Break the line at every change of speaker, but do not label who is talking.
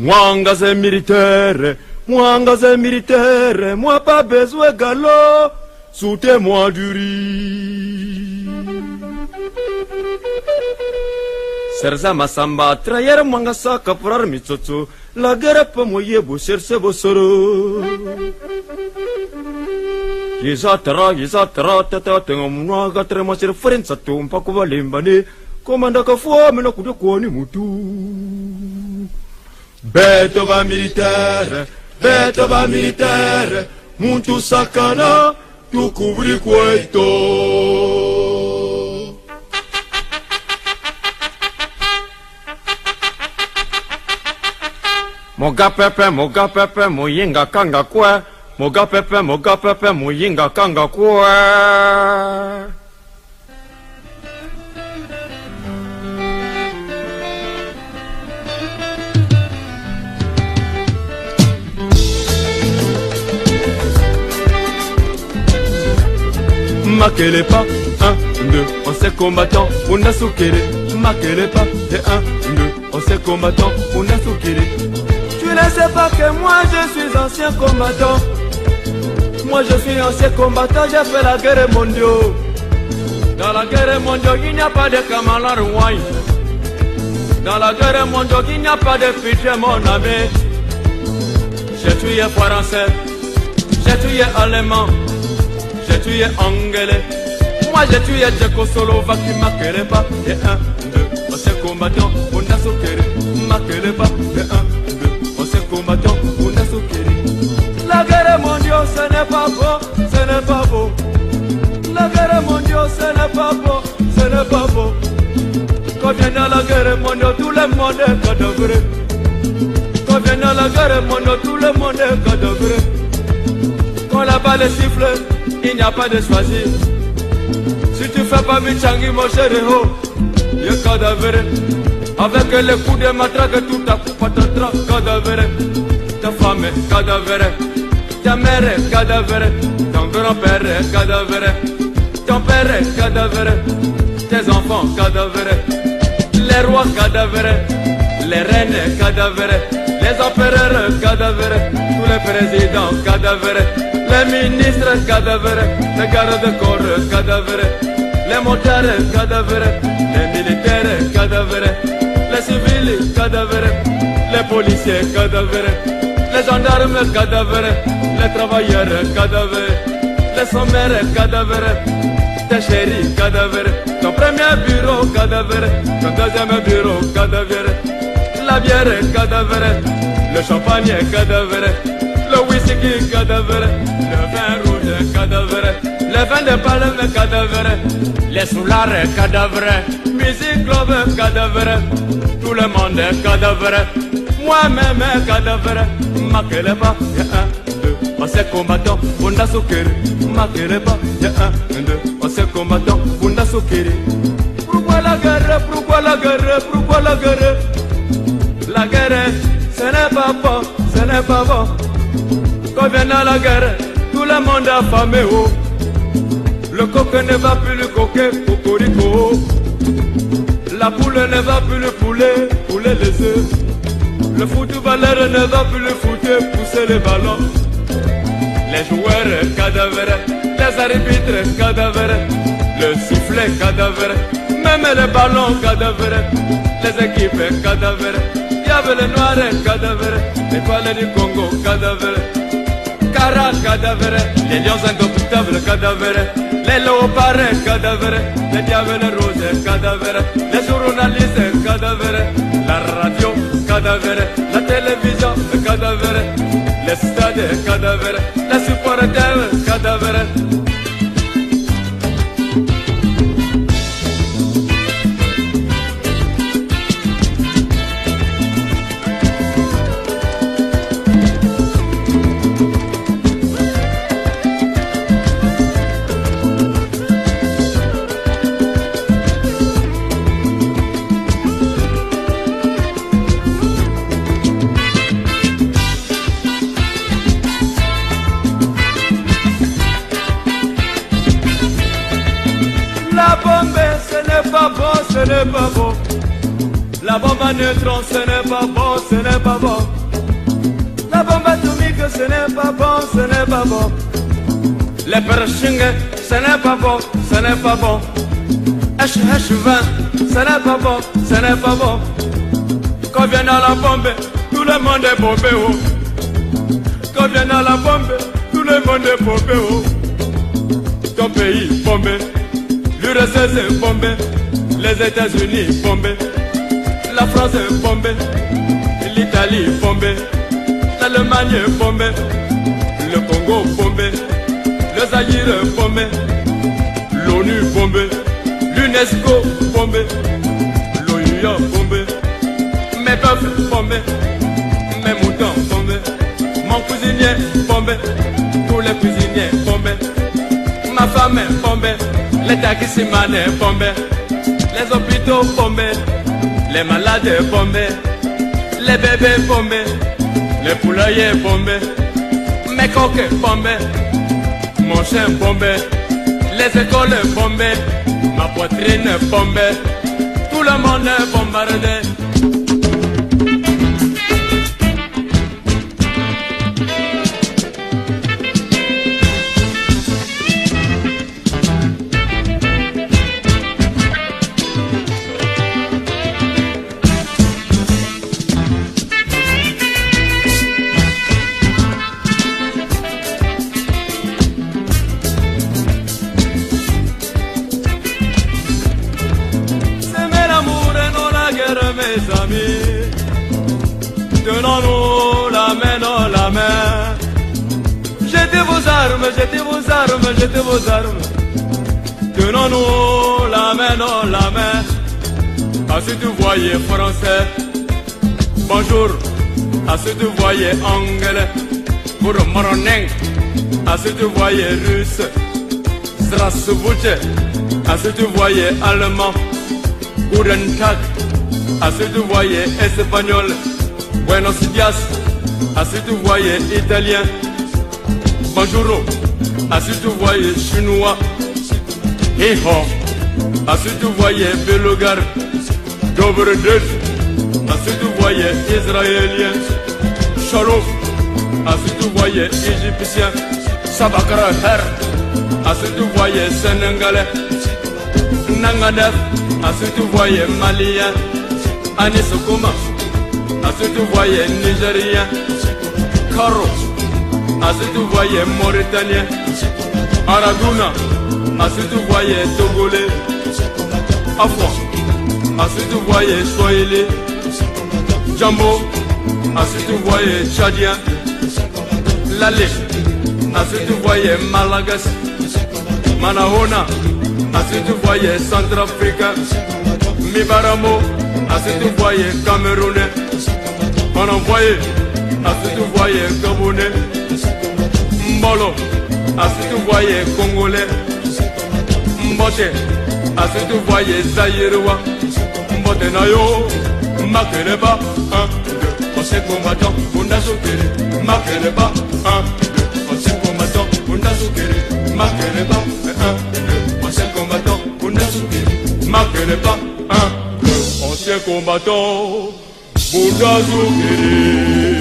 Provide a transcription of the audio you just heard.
Mwanga c'est militaire, moi pas besoin galop, soutez-moi du riz. Serza masamba, trayer mwanga sa kapurar mitsotso, la guerre peut moyer beau chercher beau soro. Yizatra, tata, tengo mwanga trema sur frenza tum, pakuva limbane, komanda kafua mena kude kwani mutu. Beto va militaire, muntu sakana, tu couvri cueto. Moga pepe, moyinga kanga kwe. Moga pepe, moyinga kanga kwe. Marquez pas, 1, 2, on s'est combattant, on a soukéré. Marquez pas, et 1, 2, on s'est combattant, on a soukéré. Tu ne sais pas que moi je suis ancien combattant. Moi je suis ancien combattant, j'ai fait la guerre mondiale. Dans la guerre mondiale, il n'y a pas de camarades rouailles. Dans la guerre mondiale, il n'y a pas de pitié mon ami. J'ai tué français, j'ai tué allemand. J'ai tué anglais, moi j'ai tué tchécoslovaque, marquez pas, et 1, 2, on s'est combattant, on a soukéré, marquez pas, et 1, 2, on s'est combattant, on a soukéré. La guerre mondiale, ce n'est pas beau, ce n'est pas beau. La guerre mondiale, ce n'est pas beau, ce n'est pas beau. Quand vient la guerre mondiale, tout le monde est cadavre. Quand vient la guerre mondiale, tout le monde est cadavre. Quand la balle siffle, il n'y a pas de choisir. Si tu fais pas Michangi, mon chéri, oh, il y a cadavre. Avec les coups de matraque, tout à coup, patatras, cadavre. Ta femme est cadavre, ta mère est cadavre, ton grand-père est cadavre, ton père est cadavre, tes enfants cadavre, les rois cadavre, les reines cadavre, les empereurs cadavre, tous les présidents cadavre. Les ministres cadavres, les gardes-corps cadavres, les motards cadavres, les militaires cadavres, les civils cadavres, les policiers cadavres, les gendarmes cadavres, les travailleurs cadavres, les sommaires cadavres, tes chéris cadavres, ton premier bureau cadavre, ton deuxième bureau cadavre, la bière cadavre, le champagne cadavre, le whisky cadavre, le vin rouge cadavre, le vin de palme cadavre, les soulards cadavre, musique club cadavre, tout le monde est cadavre, moi-même cadavre, marquez pas, y'a 1, 2, on s'est combattant, on a soukéré, marquez pas, y'a 1, 2, on s'est combattant, on a soukéré. Pourquoi la guerre, pourquoi la guerre, pourquoi la guerre? La guerre, ce n'est pas bon, ce n'est pas bon. Quand vient la guerre, tout le monde a affamé, oh. Le coq ne va plus le coquer, cocorico. La poule ne va plus le poulet, poulet les œufs. Le footballeur ne va plus le footer, pousser les ballons. Les joueurs cadavres, les arbitres cadavres, le sifflet cadavre, même les ballons cadavres, les équipes cadavres. Il y avait les noirs cadavres, les balles du Congo cadavres. Cara cadavre, les lions indomptables cadavres, les léopards cadavres, les diables roses cadavres, les journalistes cadavres, la radio cadavre, la télévision cadavre, les stades cadavres, les supporters cadavres. La bombe à neutrons, ce n'est pas bon, ce n'est pas bon. La bombe atomique, ce n'est pas bon, ce n'est pas bon. Les pershing, ce n'est pas bon, ce n'est pas bon. H20, ce n'est pas bon, ce n'est pas bon. Quand vient à la bombe, tout le monde est bombé, oh. Quand vient à la bombe, tout le monde est bombé, oh. Ton pays bombé, l'URSS est bombé, les États-Unis bombés, la France est bombée, l'Italie bombée, l'Allemagne est bombée, le Congo bombé, le Zaïre est bombé, l'ONU bombé, l'UNESCO bombé, l'OUA bombé, mes bœufs bombés, mes moutons bombés, mon cuisinier bombé, tous les cuisiniers bombés, ma femme est bombée, les taximans est bombé, les hôpitaux bombés, les malades bombés, les bébés bombés, les poulaillers bombés, mes coques bombés, mon chien bombé, les écoles bombées, ma poitrine bombée, tout le monde est bombardé. Mes amis, tenons-nous la main dans la main. Jetez vos armes, jetez vos armes, jetez vos armes. Tenons-nous la main dans la main. À ceux que vous voyez français, bonjour. À ceux que vous voyez anglais, pour moroneng. À ceux que vous voyez russe, zdravstvuyte. À ceux que vous voyez allemand, guten Tag. À ceux que vous voyez espagnol, buenos dias. À ceux que vous voyez italien, bonjour. À ceux que vous voyez chinois, hiho. À ceux que vous voyez belogar, dobre dut. À ceux que vous voyez israélien, shalom. À ceux que vous voyez égyptien, sabakara her. À ceux que vous voyez sénégalais, nangadef. À ceux que vous voyez malien, Anisokuma. À ceux que vous voyez nigérien, Karo. À ceux que vous voyez mauritanien, Araguna. À ceux que vous voyez togolais, Afro. À ceux que vous voyez swahili, Jambo. À ceux que vous voyez tchadien, Lale. À ceux que vous voyez malagas, Manahona. À ceux que vous voyez centrafricain, Mibaramo. À ceux que vous voyez Camerounais, on envoyé. À ceux que vous voyez Gabonais, Mbolo. À ceux que vous voyez Congolais, Mbote. À ceux que vous voyez Zaïrois, Mbote Nayo, Makeleba. 1, 2, ancien combattant, on a soukéré. Makeleba. 1, 2, ancien combattant, on a soukéré. Makeleba. 1, 2, ancien combattant, on a soukéré. Makeleba. 1, ancien combattant, Bunda Zoukéré.